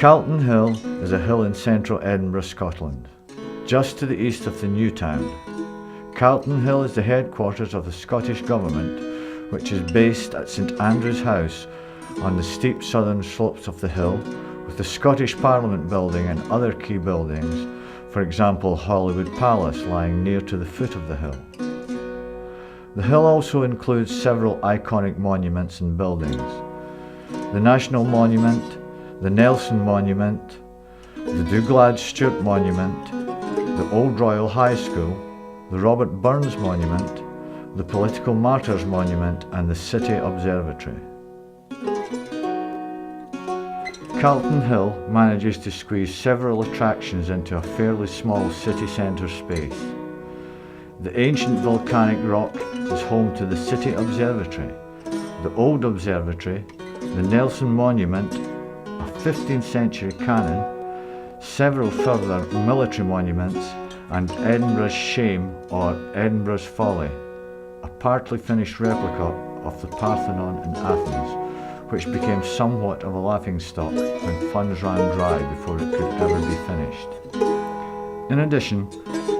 Calton Hill is a hill in central Edinburgh, Scotland, just to the east of the new town. Calton Hill is the headquarters of the Scottish Government, which is based at St Andrew's House on the steep southern slopes of the hill, with the Scottish Parliament building and other key buildings, for example Holyrood Palace lying near to the foot of the hill. The hill also includes several iconic monuments and buildings: the National Monument, the Nelson Monument, the Douglad Stewart Monument, the Old Royal High School, the Robert Burns Monument, the Political Martyrs Monument and the City Observatory. Calton Hill manages to squeeze several attractions into a fairly small city centre space. The ancient volcanic rock is home to the City Observatory, the Old Observatory, the Nelson Monument, a 15th century cannon, several further military monuments, and Edinburgh's Shame or Edinburgh's Folly, a partly finished replica of the Parthenon in Athens, which became somewhat of a laughingstock when funds ran dry before it could ever be finished. In addition,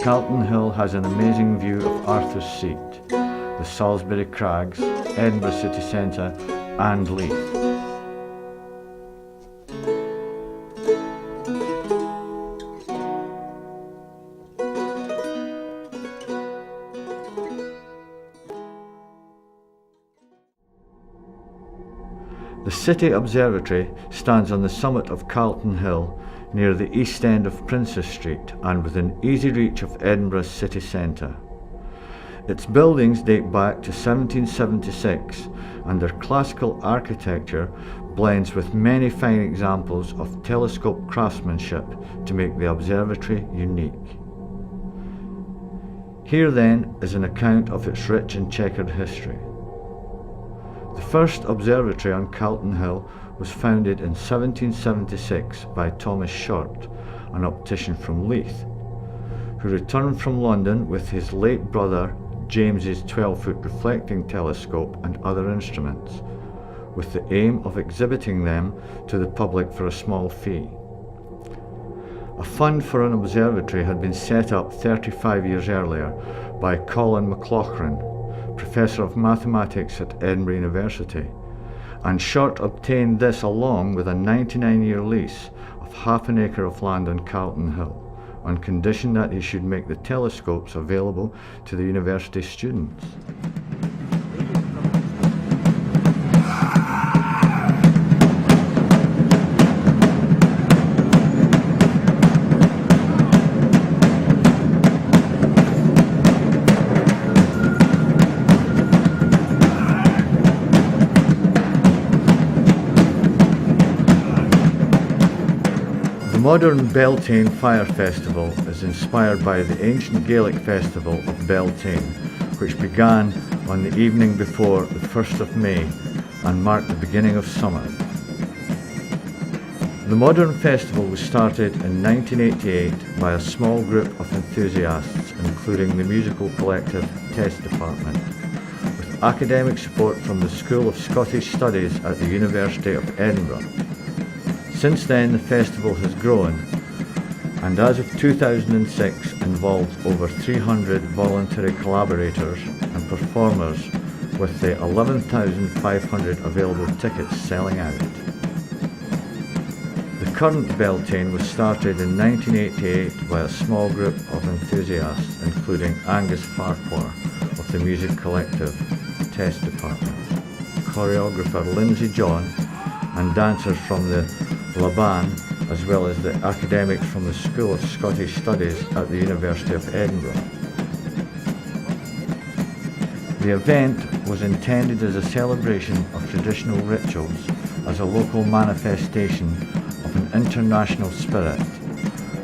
Calton Hill has an amazing view of Arthur's Seat, the Salisbury Crags, Edinburgh city centre and Leith. The City Observatory stands on the summit of Calton Hill near the east end of Princes Street and within easy reach of Edinburgh's city centre. Its buildings date back to 1776 and their classical architecture blends with many fine examples of telescope craftsmanship to make the observatory unique. Here then is an account of its rich and checkered history. The first observatory on Calton Hill was founded in 1776 by Thomas Short, an optician from Leith, who returned from London with his late brother James's 12-foot reflecting telescope and other instruments, with the aim of exhibiting them to the public for a small fee. A fund for an observatory had been set up 35 years earlier by Colin McLauchlan, Professor of Mathematics at Edinburgh University, and Short obtained this along with a 99-year lease of half an acre of land on Calton Hill, on condition that he should make the telescopes available to the university students. The modern Beltane Fire Festival is inspired by the ancient Gaelic festival of Beltane, which began on the evening before the 1st of May and marked the beginning of summer. The modern festival was started in 1988 by a small group of enthusiasts, including the musical collective Test Department, with academic support from the School of Scottish Studies at the University of Edinburgh. Since then, the festival has grown, and as of 2006 involved over 300 voluntary collaborators and performers, with the 11,500 available tickets selling out. The current Beltane was started in 1988 by a small group of enthusiasts, including Angus Farquhar of the music collective Test Department, choreographer Lindsay John, and dancers from the Laban, as well as the academics from the School of Scottish Studies at the University of Edinburgh. The event was intended as a celebration of traditional rituals, as a local manifestation of an international spirit.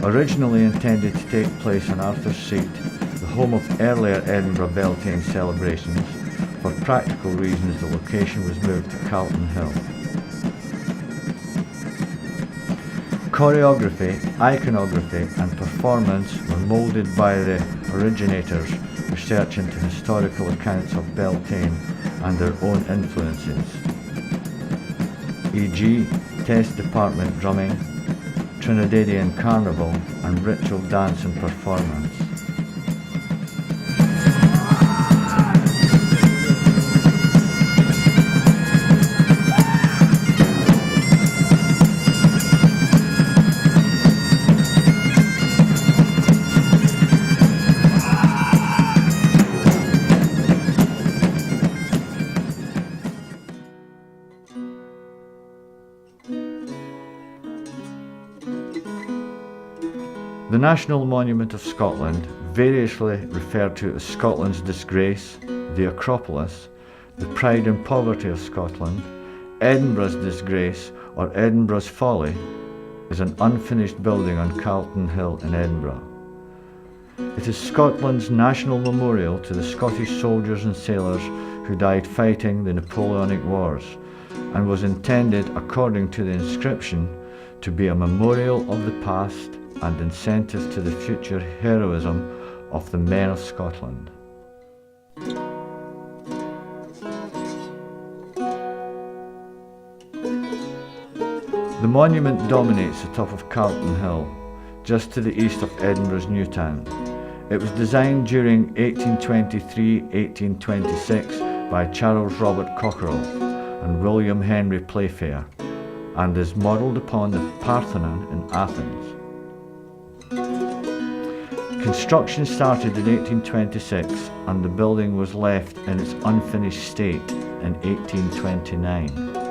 Originally intended to take place on Arthur's Seat, the home of earlier Edinburgh Beltane celebrations, for practical reasons the location was moved to Calton Hill. Choreography, iconography and performance were moulded by the originators' research into historical accounts of Beltane and their own influences, e.g. Test Department drumming, Trinidadian carnival and ritual dance and performance. The National Monument of Scotland, variously referred to as Scotland's Disgrace, the Acropolis, the Pride and Poverty of Scotland, Edinburgh's Disgrace or Edinburgh's Folly, is an unfinished building on Calton Hill in Edinburgh. It is Scotland's national memorial to the Scottish soldiers and sailors who died fighting the Napoleonic Wars, and was intended, according to the inscription, to be a memorial of the past and incentive to the future heroism of the men of Scotland. The monument dominates the top of Calton Hill, just to the east of Edinburgh's New Town. It was designed during 1823-1826 by Charles Robert Cockerell and William Henry Playfair, and is modelled upon the Parthenon in Athens. Construction started in 1826 and the building was left in its unfinished state in 1829.